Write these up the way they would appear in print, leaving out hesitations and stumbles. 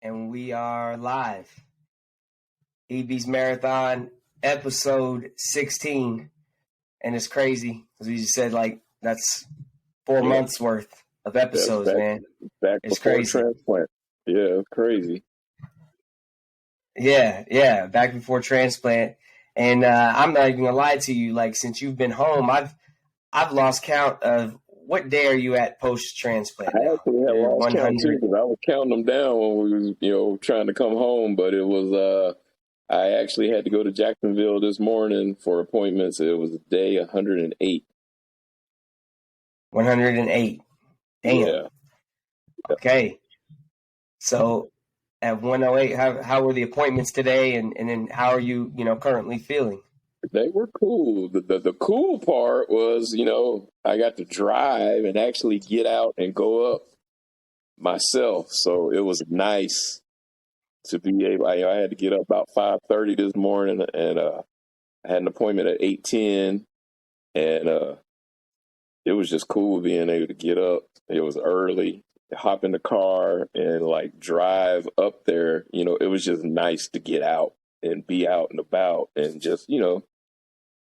And we are live. EB's Marathon, episode 16. And it's crazy, as we just said, like, that's 4 months worth of episodes, man. Back it's before crazy. transplant. Yeah, it's crazy. Yeah, back before transplant. And I'm not even going to lie to you, like, since you've been home, I've lost count of what day are you at post-transplant now? I actually had lost count too, because I was counting them down when we was, trying to come home. But it was, I actually had to go to Jacksonville this morning for appointments. It was day 108. 108. Damn. Yeah. Okay. So at 108, how were the appointments today, and then how are you, currently feeling? They were cool. The cool part was, I got to drive and actually get out and go up myself. So it was nice to be able. I had to get up about 5:30 this morning, and I had an appointment at 8:10, and it was just cool being able to get up. It was early, hop in the car and like drive up there. It was just nice to get out and be out and about and just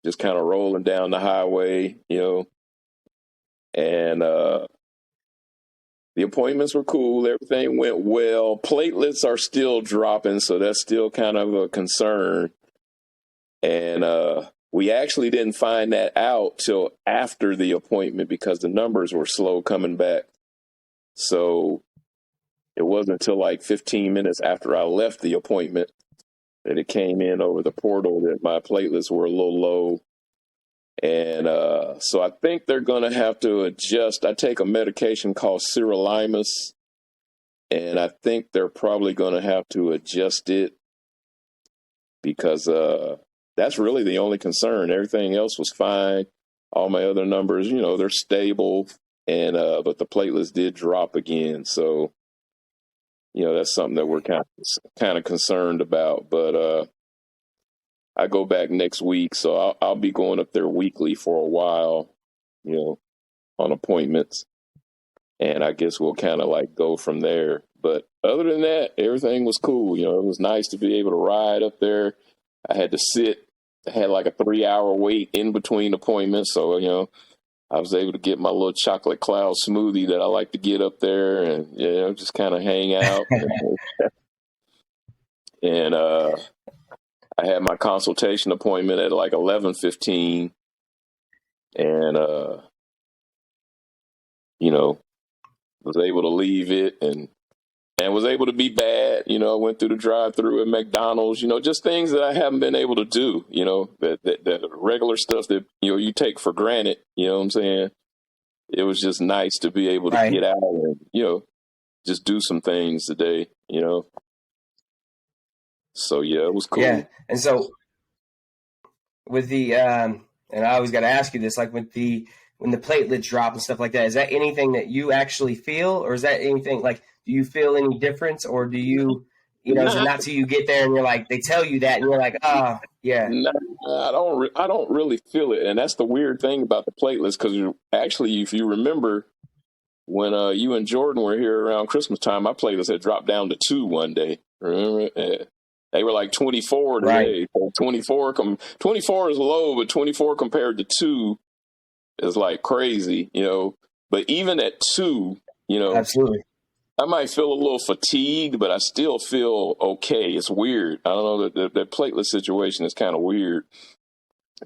just kind of rolling down the highway, and the appointments were cool. Everything went well. Platelets are still dropping, so that's still kind of a concern. And we actually didn't find that out till after the appointment because the numbers were slow coming back. So it wasn't until like 15 minutes after I left the appointment that it came in over the portal that my platelets were a little low. And so I think they're going to have to adjust. I take a medication called sirolimus, and I think they're probably going to have to adjust it because that's really the only concern. Everything else was fine. All my other numbers, they're stable, and but the platelets did drop again. So, that's something that we're kind of concerned about. But I go back next week, so I'll be going up there weekly for a while, on appointments. And I guess we'll kind of like go from there. But other than that, everything was cool. It was nice to be able to ride up there. I had to sit. I had like a 3-hour wait in between appointments. So, I was able to get my little chocolate cloud smoothie that I like to get up there and, just kind of hang out. And I had my consultation appointment at like 11:15, and was able to leave it and was able to be bad. I went through the drive-through at McDonald's. Just things that I haven't been able to do. That regular stuff that you take for granted. You know what I'm saying? It was just nice to be able to get out and just do some things today. So yeah, it was cool. Yeah, and so with the and I always got to ask you this, like when the platelets drop and stuff like that, is that anything that you actually feel, or is that anything like, do you feel any difference, or do you, is it not till you get there and you're like, they tell you that and you're like, oh yeah? No, I don't really feel it, and that's the weird thing about the platelets, because actually, if you remember, when you and Jordan were here around Christmas time, my platelets had dropped down to 2 one day. Remember? They were like 24 today. Right. 24 is low, but 24 compared to 2 is like crazy, But even at 2, absolutely, I might feel a little fatigued, but I still feel okay. It's weird. I don't know, that platelet situation is kind of weird.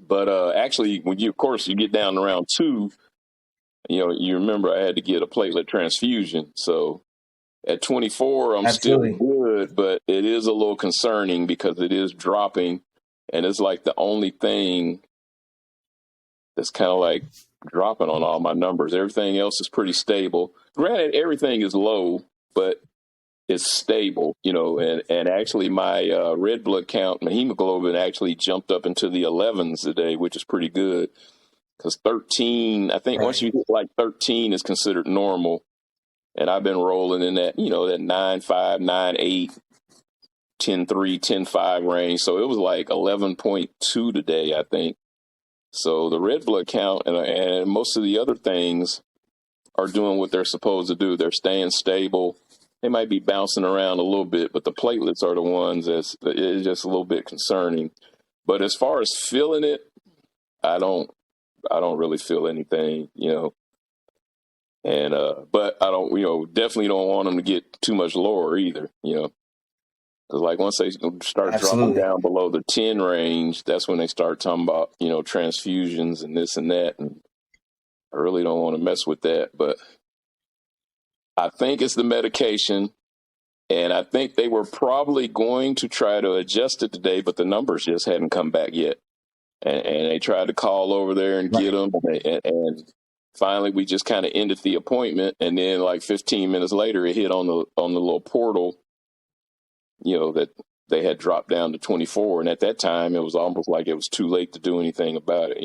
But actually, when you get down around 2, you remember I had to get a platelet transfusion. So at 24, I'm absolutely still good, but it is a little concerning because it is dropping, and it's like the only thing that's kind of like dropping on all my numbers. Everything else is pretty stable. Granted, everything is low, but it's stable, and actually my red blood count, my hemoglobin actually jumped up into the 11s today, which is pretty good, because 13, I think once you hit like 13 is considered normal. And I've been rolling in that, that 9.5, 9.8, 10.3, 10.5 range. So it was like 11.2 today, I think. So the red blood count and most of the other things are doing what they're supposed to do. They're staying stable. they might be bouncing around a little bit, but the platelets are the ones that's it's just a little bit concerning. But as far as feeling it, I don't really feel anything, And but I don't, definitely don't want them to get too much lower either, because like once they start dropping Absolutely. down below the 10 range, that's when they start talking about transfusions and this and that, and I really don't want to mess with that. But I think it's the medication. And I think they were probably going to try to adjust it today, but the numbers just hadn't come back yet. And they tried to call over there and get them. And finally, we just kind of ended the appointment. And then, like 15 minutes later, it hit on the little portal, that they had dropped down to 24. And at that time, it was almost like it was too late to do anything about it,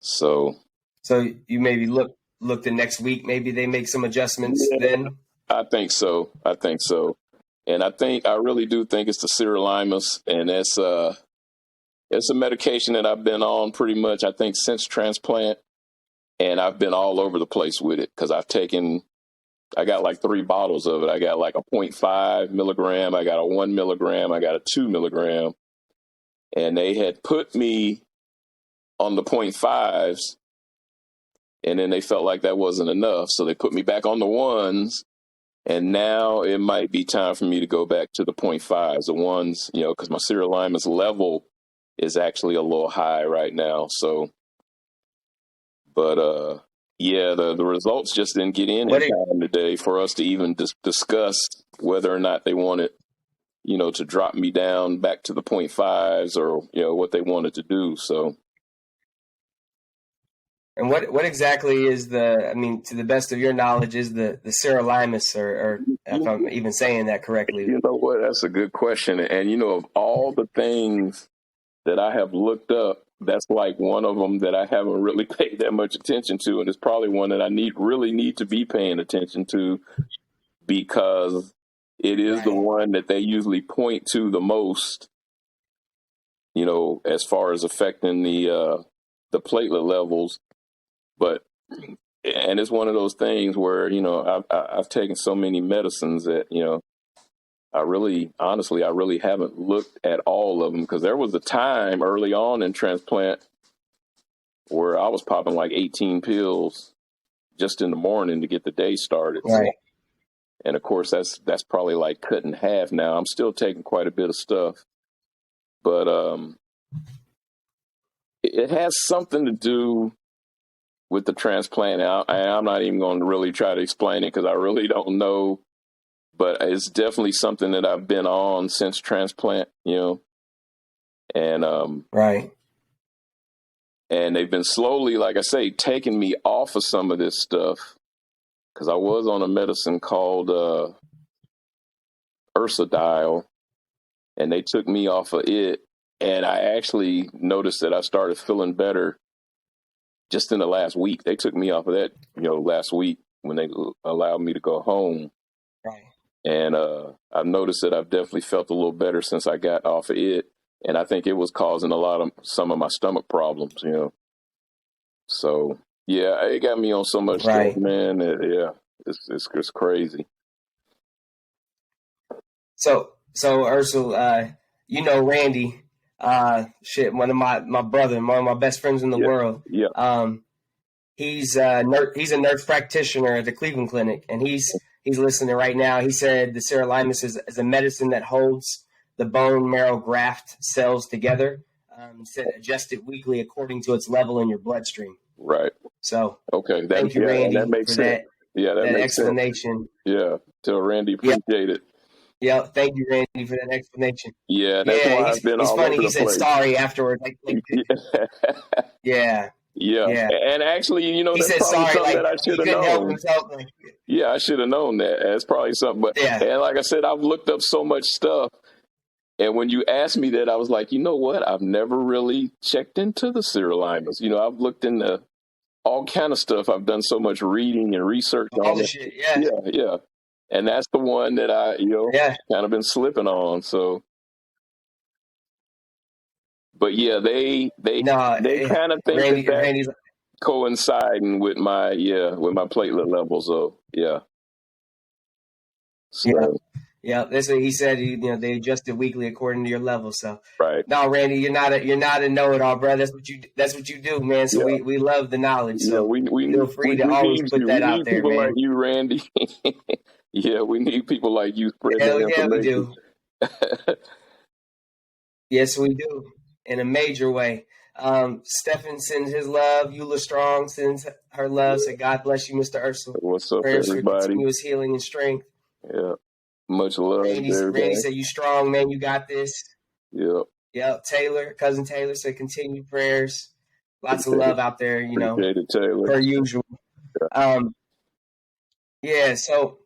So you maybe look the next week. Maybe they make some adjustments then. I think so. And I really do think it's the sirolimus, and it's a medication that I've been on pretty much, I think, since transplant, and I've been all over the place with it because I got like 3 bottles of it. I got like a 0.5 milligram, I got a 1 milligram, I got a 2 milligram, and they had put me on the 0.5s, and then they felt like that wasn't enough, so they put me back on the 1s. And now it might be time for me to go back to the 0.5s, the ones, because my sirolimus level is actually a little high right now. So, but yeah, the results just didn't get in time today for us to even discuss whether or not they wanted, to drop me down back to the 0.5s or, what they wanted to do. So. And what exactly is to the best of your knowledge, is the sirolimus, or if I'm even saying that correctly? You know what? That's a good question. And, of all the things that I have looked up, that's like one of them that I haven't really paid that much attention to. And it's probably one that I really need to be paying attention to, because it is the one that they usually point to the most, as far as affecting the platelet levels. And it's one of those things where, I've taken so many medicines that, I really haven't looked at all of them, because there was a time early on in transplant where I was popping like 18 pills just in the morning to get the day started. Right. So, and of course, that's probably like cut in half now. I'm still taking quite a bit of stuff, but it has something to do with the transplant. I'm not even going to really try to explain it because I really don't know, but it's definitely something that I've been on since transplant, and and they've been slowly, like I say, taking me off of some of this stuff, because I was on a medicine called Ercil, and they took me off of it, and I actually noticed that I started feeling better just in the last week. They took me off of that, last week when they allowed me to go home. Right. And I've noticed that I've definitely felt a little better since I got off of it. And I think it was causing some of my stomach problems, So, yeah, it got me on so much stuff, man. It's crazy. So Ercil, Randy, one of my brother, one of my best friends in the world. Yeah. He's a nurse practitioner at the Cleveland Clinic, and he's listening right now. He said the sirolimus is a medicine that holds the bone marrow graft cells together. He said adjust it weekly according to its level in your bloodstream. Right. So okay, thank you, Randy, that makes for sense. that makes explanation. Sense. Yeah, tell Randy appreciate it. Yeah, thank you, Randy, for that explanation. Yeah, that's why I've been all funny. over He the said place. sorry afterwards. Yeah. And actually, he said sorry, something that I should have known. Help himself. Yeah, I should have known that. That's probably something. But and like I said, I've looked up so much stuff, and when you asked me that, I was like, you know what? I've never really checked into the sirolimus. I've looked into all kind of stuff. I've done so much reading and research on all the shit. Yeah. And that's the one that I, kind of been slipping on. So, but yeah, they kind of think that's coinciding with my platelet levels. So yeah. Yeah. So Yeah, that's what he said. They adjusted weekly according to your level. So, right, no, Randy, you're not a know-it-all, bro. That's what you do, man. So yeah, we love the knowledge. yeah. So feel free to We always need put you. We that out need there, people like man. you, Randy. Yeah, we need people like you spreading Hell that yeah, we information. do. Yes, we do, in a major way. Stefan sends his love. Eula Strong sends her love. So God bless you, Mr. Ercil. What's up, Prayers for everybody? continuous healing and strength. Yeah, much love to Randy everybody. said, "You strong, man. You got this." Yeah, Yep, cousin Taylor said continued prayers. Lots of appreciate it. love out there, Appreciate it, Taylor. per usual. Um, yeah, so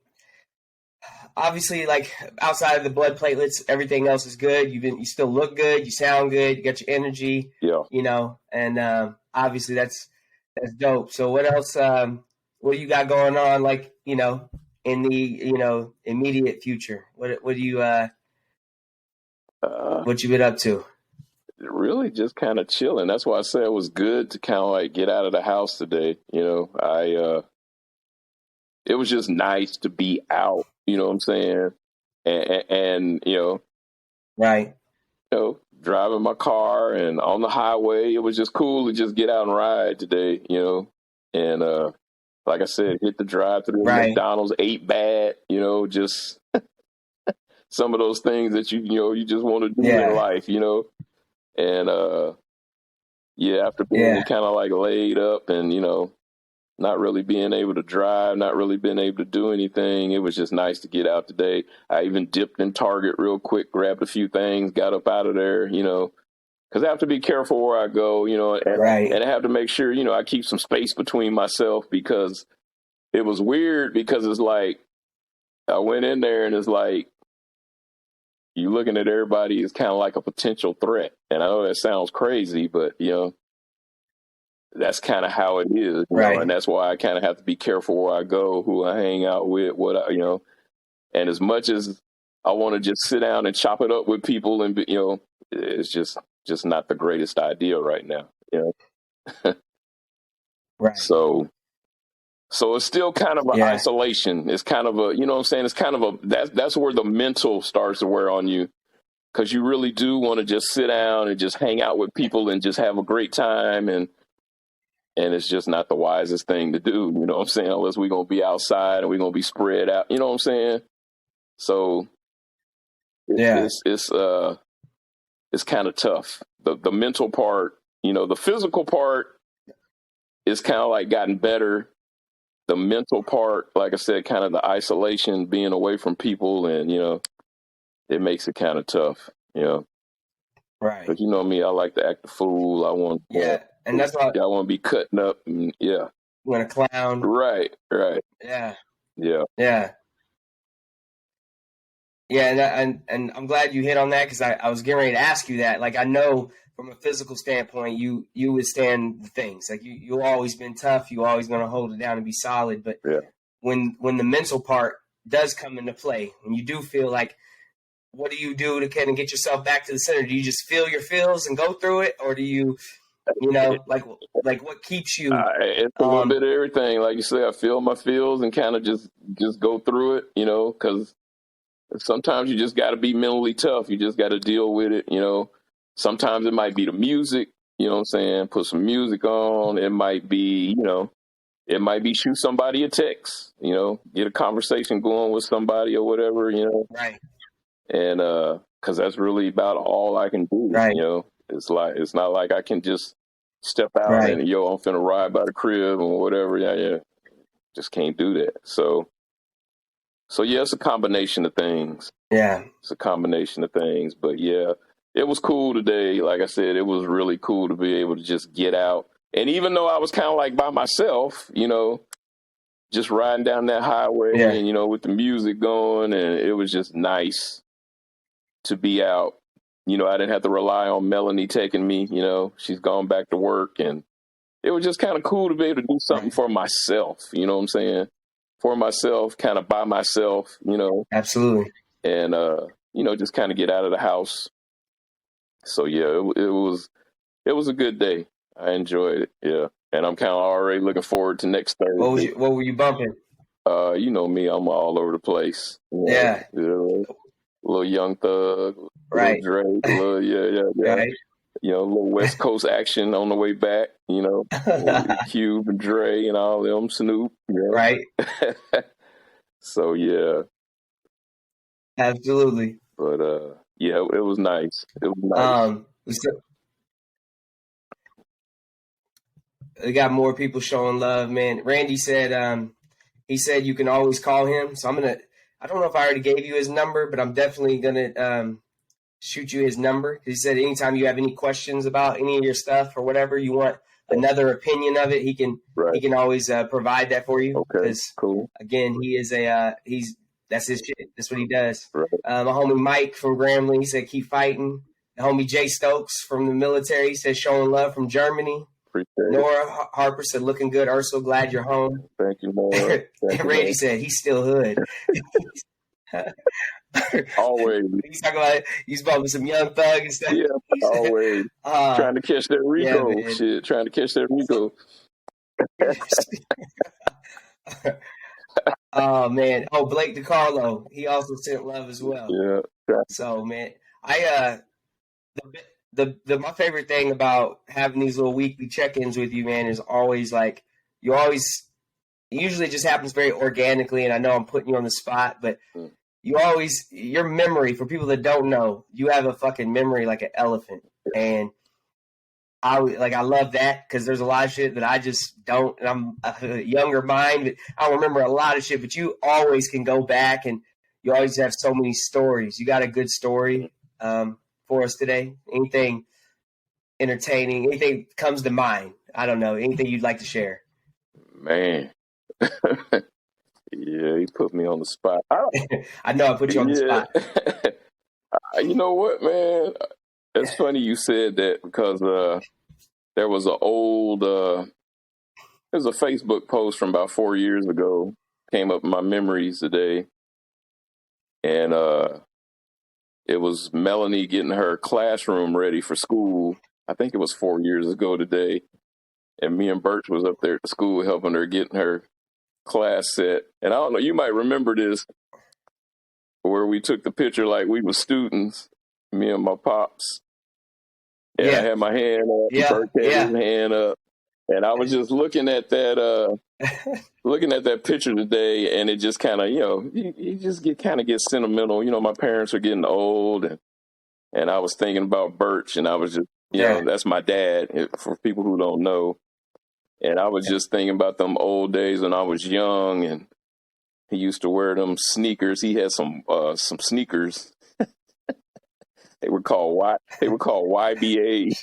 obviously, like outside of the blood platelets, everything else is good. You still look good, you sound good, you got your energy, Yeah. and obviously that's dope. So what else? What do you got going on? Like in the immediate future, what do you what you been up to? Really just kind of chilling. That's why I said it was good to kind of like get out of the house today. It was just nice to be out, you know what I'm saying? And Right. driving my car and on the highway, it was just cool to just get out and ride today, and like I said, hit the drive through Right. McDonald's, ate bad, just some of those things that you just want to do in life, and after being kind of like laid up and not really being able to drive, not really being able to do anything, it was just nice to get out today. I even dipped in Target real quick, grabbed a few things, got up out of there, because I have to be careful where I go, and I have to make sure I keep some space between myself, because it was weird, because it's like I went in there and it's like you looking at everybody as kind of like a potential threat. And I know that sounds crazy, but that's kind of how it is, and that's why I kind of have to be careful where I go, who I hang out with, and as much as I want to just sit down and chop it up with people, and it's just not the greatest idea right now, Right. So it's still kind of an isolation. It's kind of a, what I'm saying? It's kind of that's where the mental starts to wear on you, because you really do want to just sit down and just hang out with people and just have a great time. And it's just not the wisest thing to do, you know what I'm saying? Unless we're going to be outside and we're going to be spread out, you know what I'm saying? So it's kind of tough. The mental part, the physical part is kind of like gotten better. The mental part, like I said, kind of the isolation, being away from people, and it makes it kind of tough, Right. But me, I like to act the fool. I want, and that's why I want to be cutting up, and you want to clown. Right. Yeah. Yeah. And I'm glad you hit on that, because I was getting ready to ask you that. Like, I know from a physical standpoint, you withstand the things. Like, you always been tough. You always going to hold it down and be solid. But when the mental part does come into play, when you do feel like, what do you do to kind of get yourself back to the center? Do you just feel your feels and go through it, or do you, like what keeps you? It's a little bit of everything. Like you say, I feel my feels and kind of just go through it, because sometimes you just got to be mentally tough. You just got to deal with it, Sometimes it might be the music, you know what I'm saying? Put some music on. It might be, shoot somebody a text, get a conversation going with somebody or whatever, Right. And because that's really about all I can do, it's not like I can just step out and I'm finna ride by the crib or whatever. Just can't do that. So it's a combination of things. It's a combination of things, but it was cool today. Like I said, it was really cool to be able to just get out. And even though I was kind of like by myself, just riding down that highway and, with the music going, and it was just nice to be out. I didn't have to rely on Melanie taking me, she's gone back to work, and it was just kind of cool to be able to do something for myself, you know what I'm saying? For myself, kind of by myself, Absolutely. And, just kind of get out of the house. So, it was a good day. I enjoyed it. Yeah. And I'm kind of already looking forward to next Thursday. What were you bumping? You know me, I'm all over the place. Yeah. Little Young Thug, little Right. Drake, little yeah. Right. You know, a little West Coast action on the way back. You know, Cube and Dre and all them, Snoop. You Right. know? So yeah, Absolutely. but yeah, it was nice. It was nice. So we got more people showing love, man. Randy said, he said you can always call him. So I don't know if I already gave you his number, but I'm definitely gonna shoot you his number. He said anytime you have any questions about any of your stuff or whatever, you want another opinion of it, he can always provide that for you. Okay, cool. Again, he is that's his shit. That's what he does. Right. My homie Mike from Grambling, he said keep fighting. The homie Jay Stokes from the military, he said showing love from Germany. Appreciate Nora Harper said looking good. Ercil, glad you're home. Thank you, Nora. And Randy said he's still hood. Always. He's talking about he's bumping some Young Thug and stuff. Yeah, always. Trying to catch that Rico. Yeah, shit. Trying to catch that Rico. Oh man. Oh, Blake DiCarlo. He also sent love as well. Yeah. So man, my favorite thing about having these little weekly check-ins with you, man, is always like it usually just happens very organically, and I know I'm putting you on the spot, but your memory, for people that don't know, you have a fucking memory like an elephant, and I love that because there's a lot of shit that I just don't, and I'm a younger mind, but I don't remember a lot of shit, but you always can go back, and you always have so many stories. You got a good story for us today? Anything entertaining? Anything comes to mind? I don't know. Anything you'd like to share? Man. Yeah, he put me on the spot. I know I put you on the spot. You know what, man? It's funny you said that because there was an old there's a Facebook post from about 4 years ago came up in my memories today, and it was Melanie getting her classroom ready for school. I think it was 4 years ago today, and me and Birch was up there at the school helping her getting her class set. And I don't know, you might remember this, where we took the picture like we were students, me and my pops. And I had my hand up, Birch had his hand up, and I was just looking at that picture today, and it just kind of, you just get sentimental. You know, my parents are getting old, and I was thinking about Birch, and I was just, that's my dad, for people who don't know. And I was just thinking about them old days when I was young, and he used to wear them sneakers. He had some sneakers. They were called YBAs.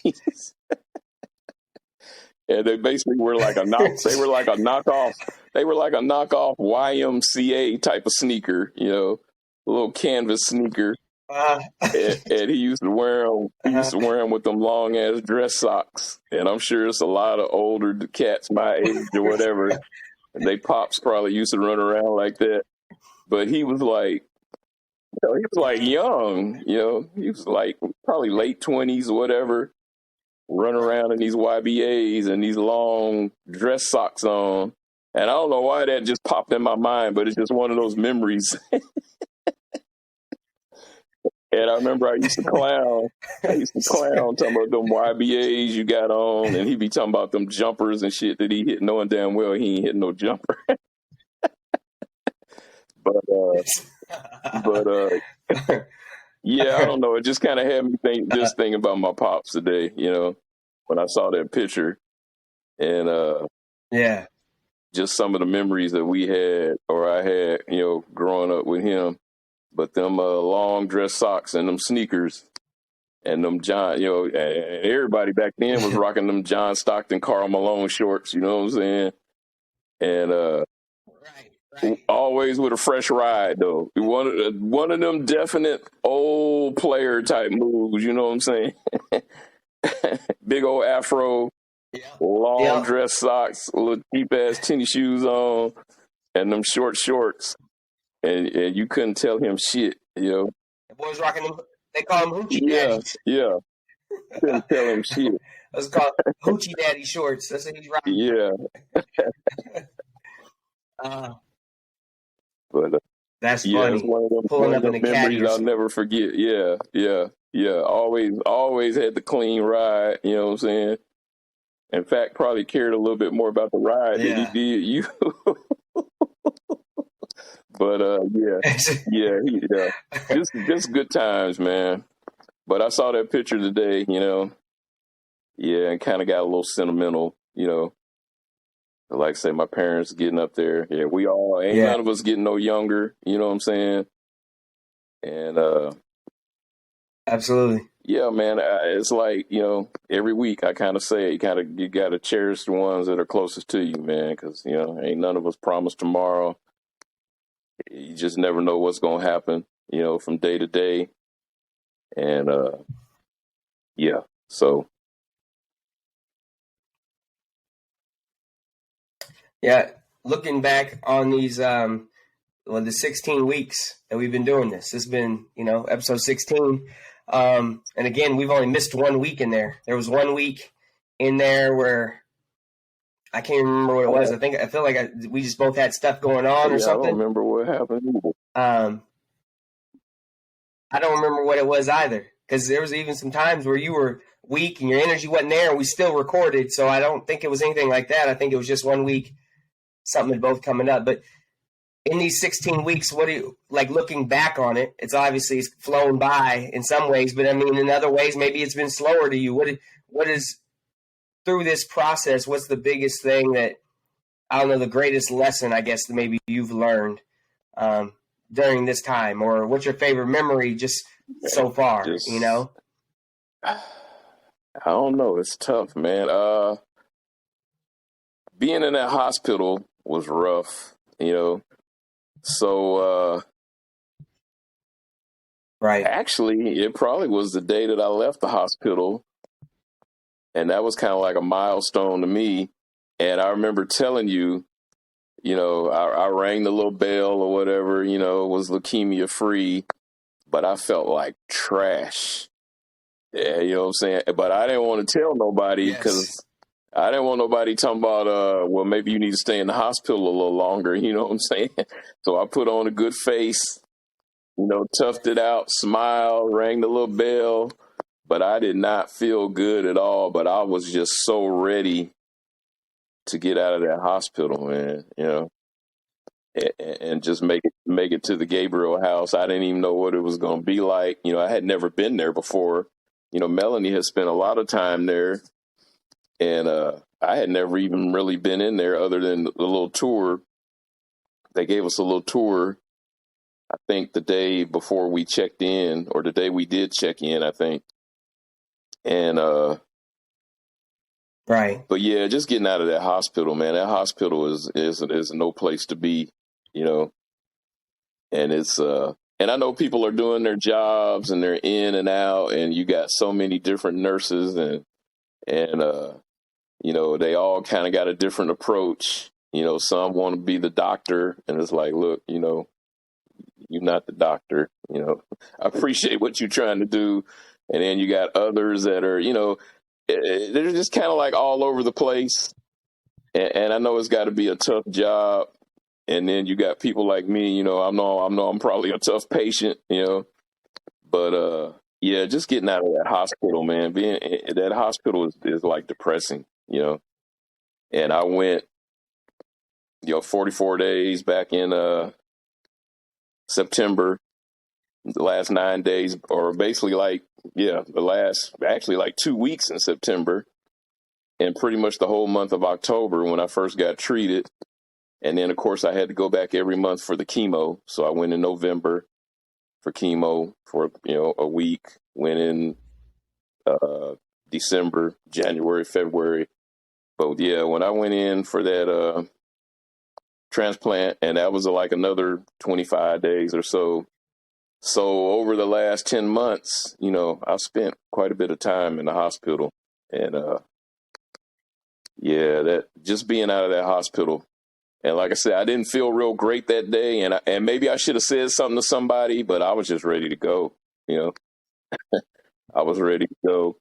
And they basically were like a knockoff YMCA type of sneaker, a little canvas sneaker. And he used to wear them with them long ass dress socks. And I'm sure it's a lot of older cats my age or whatever. They pops probably used to run around like that. But he was like, young, he was like probably late 20s or whatever, running around in these YBAs and these long dress socks on. And I don't know why that just popped in my mind, but it's just one of those memories. And I remember I used to clown talking about them YBAs you got on, and he'd be talking about them jumpers and shit that he hit, knowing damn well he ain't hitting no jumper. But yeah, I don't know. It just kind of had me thinking about my pops today, when I saw that picture, and just some of the memories that we had, or I had, growing up with him. But them long dress socks and them sneakers and them and everybody back then was rocking them John Stockton, Karl Malone shorts, you know what I'm saying? And right. Always with a fresh ride, though. One of them definite old player type moves, you know what I'm saying? Big old afro, long dress socks, little cheap ass tennis shoes on, and them shorts. And you couldn't tell him shit, The boys rocking them. They call them hoochie daddies. Yeah. Couldn't tell him shit. That's called hoochie daddy shorts. That's what he's rocking. Yeah. That's Yeah, it's funny. Pulling one of up in them a caddy memories or I'll something. never forget. Yeah, yeah, yeah. Always had the clean ride. You know what I'm saying? In fact, probably cared a little bit more about the ride than he Yeah. did you. But yeah, just good times, man. But I saw that picture today, yeah, and kind of got a little sentimental, Like I say, my parents getting up there. Yeah, we all ain't Yeah. none of us getting no younger. You know what I'm saying? And Absolutely. yeah, man, it's like every week I kind of say you got to cherish the ones that are closest to you, man, because ain't none of us promised tomorrow. You just never know what's gonna happen, from day to day, and yeah. So Yeah. Looking back on these, the 16 weeks that we've been doing this. This has been, episode 16. And again, we've only missed 1 week in there. There was 1 week in there where I can't remember what it was. I feel like we just both had stuff going on or yeah, I don't something. remember what happened either. Um, I don't remember what it was either, because there was even some times where you were weak and your energy wasn't there, and we still recorded. So I don't think it was anything like that. I think it was just 1 week, something had both coming up. But in these 16 weeks, what do you like looking back on it? It's obviously flown by in some ways, but I mean, in other ways, maybe it's been slower to you. What is through this process? What's the biggest thing that I don't know, the greatest lesson I guess that maybe you've learned um, during this time, or what's your favorite memory just so far? Just I don't know. It's tough, man. Being in that hospital was rough, So Right. actually, it probably was the day that I left the hospital, and that was kind of like a milestone to me. And I remember telling you, I rang the little bell or whatever, was leukemia free, but I felt like trash. Yeah, you know what I'm saying? But I didn't want to tell nobody because Yes. I didn't want nobody talking about, well, maybe you need to stay in the hospital a little longer. You know what I'm saying? So I put on a good face, toughed it out, smiled, rang the little bell, but I did not feel good at all. But I was just so ready to get out of that hospital, man, and just make it to the Gabriel house. I didn't even know what it was going to be like. I had never been there before. Melanie had spent a lot of time there, and I had never even really been in there other than the little tour. They gave us a little tour, I think the day before we checked in, or the day we did check in, I think. And Right. but yeah, just getting out of that hospital, man. That hospital is no place to be, you know. And it's and I know people are doing their jobs and they're in and out, and you got so many different nurses, and they all kind of got a different approach. Some want to be the doctor, and it's like, look, you're not the doctor. I appreciate what you're trying to do, and then you got others that are, they're just kind of like all over the place. And I know it's got to be a tough job. And then you got people like me, I'm probably a tough patient, but yeah, just getting out of that hospital, man. Being that hospital is like depressing, And I went, 44 days back in September, the last 9 days, or basically the last actually like 2 weeks in September, and pretty much the whole month of October when I first got treated. And then, of course, I had to go back every month for the chemo. So I went in November for chemo for, a week, went in December, January, February. But yeah, when I went in for that transplant, and that was like another 25 days or so. So over the last 10 months, I've spent quite a bit of time in the hospital. And yeah, that just being out of that hospital. And like I said, I didn't feel real great that day, and maybe I should have said something to somebody, but I was just ready to go. You know, I was ready to go.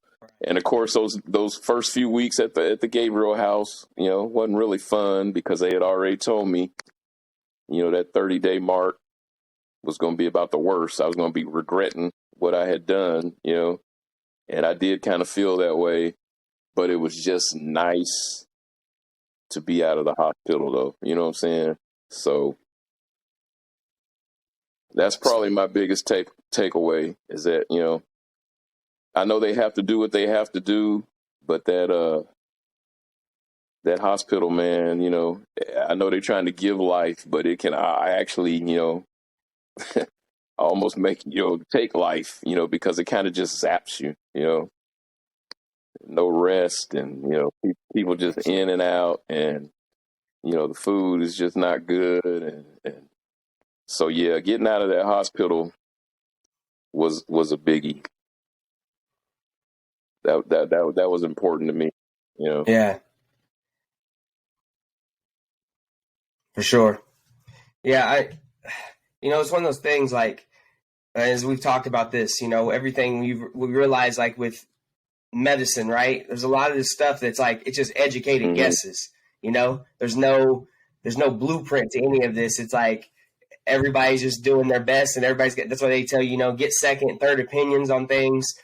And of course, those first few weeks at the Gabriel house, wasn't really fun because they had already told me, that 30-day mark, was going to be about the worst. I was going to be regretting what I had done, and I did kind of feel that way, but it was just nice to be out of the hospital, though. You know what I'm saying? So that's probably my biggest takeaway is that, I know they have to do what they have to do, but that hospital, man, I know they're trying to give life, but I actually, almost make, take life, because it kind of just zaps you, no rest, and, people just in and out, and, the food is just not good. And so, yeah, getting out of that hospital was a biggie. That was important to me, Yeah, for sure. Yeah, it's one of those things, like, as we've talked about this, everything we realize, like, with medicine, right? There's a lot of this stuff that's like, it's just educated Mm-hmm. guesses, there's no blueprint to any of this. It's like everybody's just doing their best, and that's why they tell you, get second and third opinions on things,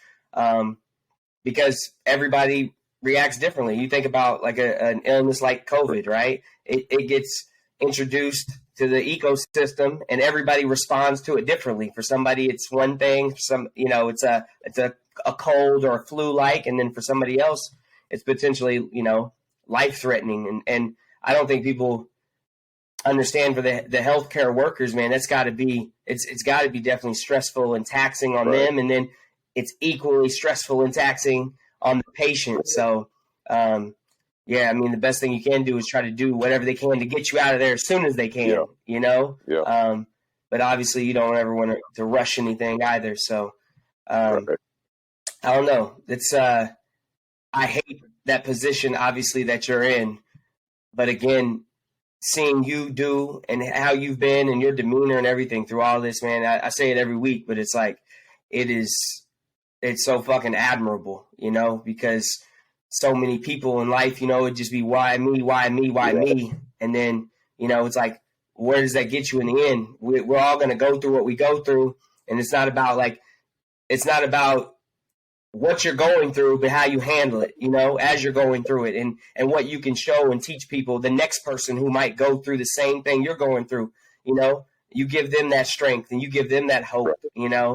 because everybody reacts differently. You think about like an illness like COVID, right? It gets introduced to the ecosystem, and everybody responds to it differently. For somebody, it's one thing. For some, it's a cold or a flu like, and then for somebody else, it's potentially life threatening. And I don't think people understand, for the healthcare workers, man, it's got to be definitely stressful and taxing on Right. them, and then it's equally stressful and taxing on the patient. So, yeah, I mean, the best thing you can do is try to do whatever they can to get you out of there as soon as they can, Yeah. But obviously you don't ever want to rush anything either. So, Right. I don't know. It's, I hate that position, obviously, that you're in, but again, seeing you do and how you've been and your demeanor and everything through all this, man, I say it every week, but it's like, it's so fucking admirable, because so many people in life, it'd just be why me, why me, why me. And then, it's like, where does that get you in the end? We're all going to go through what we go through. And it's not about what you're going through, but how you handle it, as you're going through it, and what you can show and teach people, the next person who might go through the same thing you're going through, you give them that strength and you give them that hope,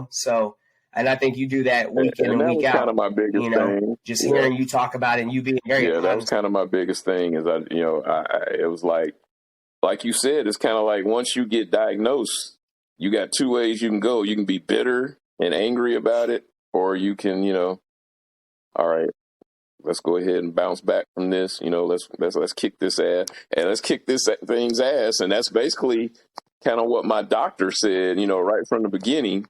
so, and I think you do that week in and week out. Kind of my biggest thing. Just hearing you talk about it and you being very honest. That was kind of my biggest thing is it was like you said, it's kind of like once you get diagnosed, you got two ways you can go. You can be bitter and angry about it, or you can, all right, let's go ahead and bounce back from this. Let's kick this ass, and let's kick this thing's ass. And that's basically kind of what my doctor said, right from the beginning.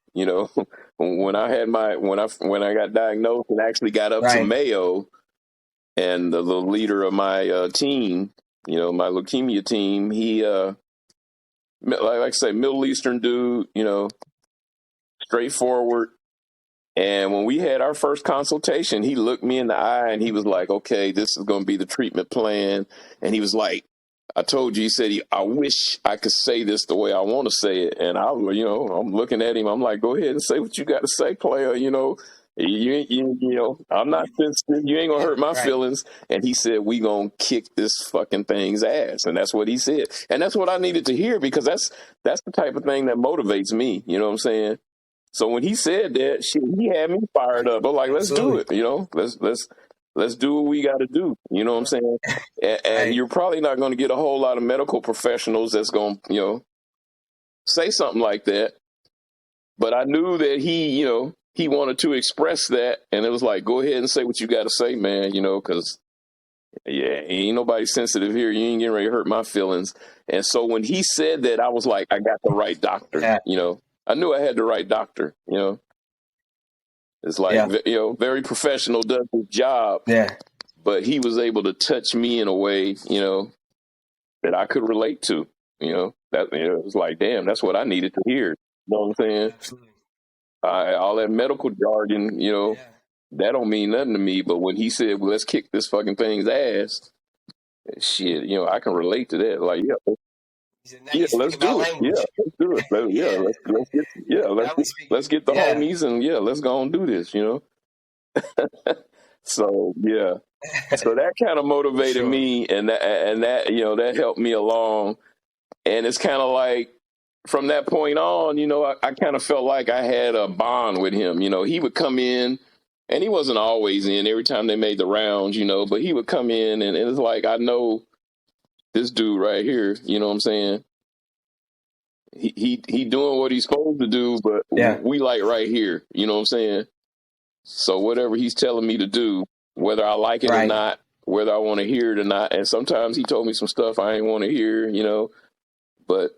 When I had when I got diagnosed and actually got up to Mayo, and the leader of my team, my leukemia team, he, like I say, Middle Eastern dude, straightforward. And when we had our first consultation, he looked me in the eye and he was like, okay, this is going to be the treatment plan. And he was like, I told you, he said, I wish I could say this the way I want to say it. And I'm looking at him. I'm like, go ahead and say what you got to say, player. I'm not sensitive. You ain't gonna hurt my feelings. And he said, we gonna kick this fucking thing's ass. And that's what he said. And that's what I needed to hear, because that's the type of thing that motivates me. You know what I'm saying? So when he said that, shit, he had me fired up. I'm like, let's do it. Let's do what we got to do. You know what I'm saying? And you're probably not going to get a whole lot of medical professionals that's going to, say something like that. But I knew that he wanted to express that. And it was like, go ahead and say what you got to say, man, because, ain't nobody sensitive here. You ain't getting ready to hurt my feelings. And so when he said that, I was like, I got the right doctor, I knew I had the right doctor, It's like, very professional, does his job. Yeah. But he was able to touch me in a way, that I could relate to, that, it was like, damn, that's what I needed to hear. You know what I'm saying? Absolutely. All that medical jargon, that don't mean nothing to me. But when he said, well, let's kick this fucking thing's ass, shit, I can relate to that. Like, He said, now Yeah, you let's speaking my do it. Yeah, language. let's do it. Yeah. Now we Let's speaking. get the Yeah. homies and yeah, let's go and do this. So yeah, so that kind of For motivated sure. me, and that that helped me along. And it's kind of like from that point on, I kind of felt like I had a bond with him. He would come in, and he wasn't always in every time they made the rounds, but he would come in, and it's like I know this dude right here. You know what I'm saying? He doing what he's supposed to do, but Yeah. we like right here. You know what I'm saying? So whatever he's telling me to do, whether I like it or Right. not, whether I want to hear it or not, and sometimes he told me some stuff I ain't want to hear, but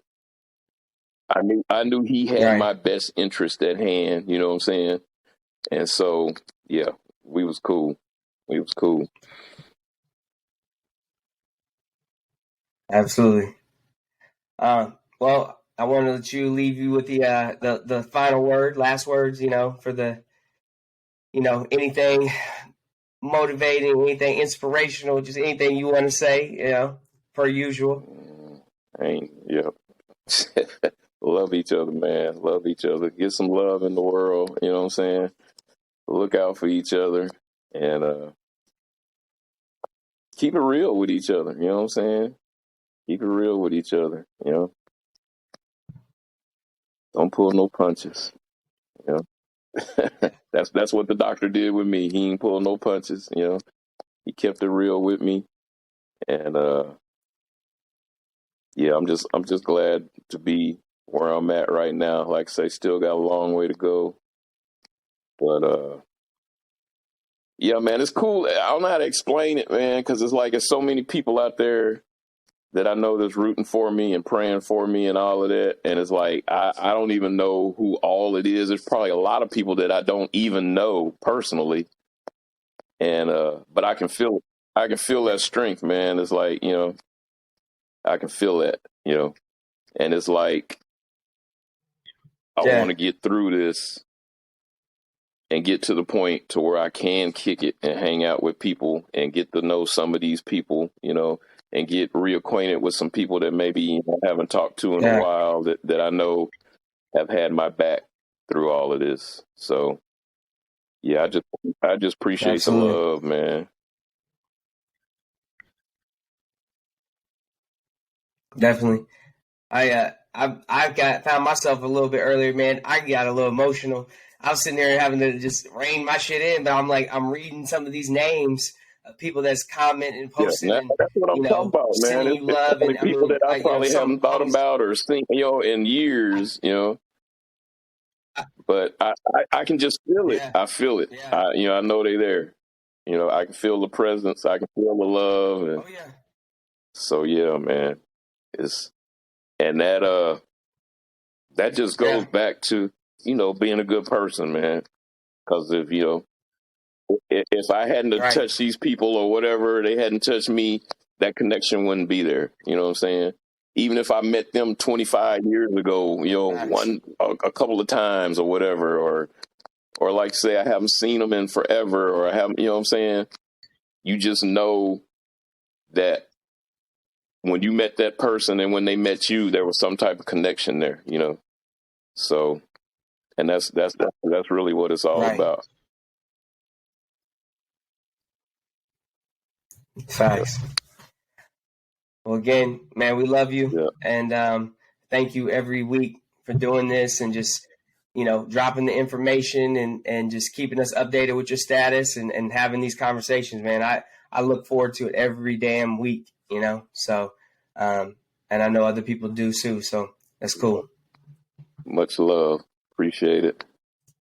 I knew he had Right. my best interest at hand. You know what I'm saying? And so yeah, we was cool. We was cool. Absolutely. Well, I want to let you leave you with the final word, last words. For the anything motivating, anything inspirational, just anything you want to say. Per usual. Ain't yeah. Love each other, man. Love each other. Get some love in the world. You know what I'm saying? Look out for each other and keep it real with each other. You know what I'm saying? Keep it real with each other. Don't pull no punches. You know, that's what the doctor did with me. He ain't pull no punches. He kept it real with me, and yeah, I'm just glad to be where I'm at right now. Like I say, still got a long way to go, but yeah, man, it's cool. I don't know how to explain it, man, because it's like there's so many people out there that I know that's rooting for me and praying for me and all of that. And it's like I don't even know who all it is. There's probably a lot of people that I don't even know personally. And but I can feel it. I can feel that strength, man. It's like, I can feel that. And it's like I want Yeah. to get through this and get to the point to where I can kick it and hang out with people and get to know some of these people, and get reacquainted with some people that maybe I haven't talked to in a Yeah. while that I know have had my back through all of this. So yeah, I just appreciate the Absolutely. love, man. Definitely. I've got found myself a little bit earlier, man. I got a little emotional. I was sitting there having to just rein my shit in, but I'm reading some of these names of people that's commenting and Yeah, posting and that's what I'm talking about, man. sending you It's love, probably and I people mean, that I probably some haven't thought homies. about or seen, in years, but I can just feel it. Yeah, I feel it. yeah, I know they're there. I can feel the presence. I can feel the love, and oh yeah, so yeah, man. It's and that just goes yeah, back to being a good person, man. Because if I hadn't have right, touched these people or whatever, they hadn't touched me, that connection wouldn't be there. You know what I'm saying? Even if I met them 25 years ago, facts, a couple of times or whatever, or like say I haven't seen them in forever, or I haven't, you know what I'm saying? You just know that when you met that person and when they met you, there was some type of connection there. So, and that's really what it's all right, about. facts. Well, again, man, we love you, Yeah. and thank you every week for doing this and just dropping the information and just keeping us updated with your status and having these conversations, man. I look forward to it every damn week, So, and I know other people do too. So that's cool. Much love. Appreciate it.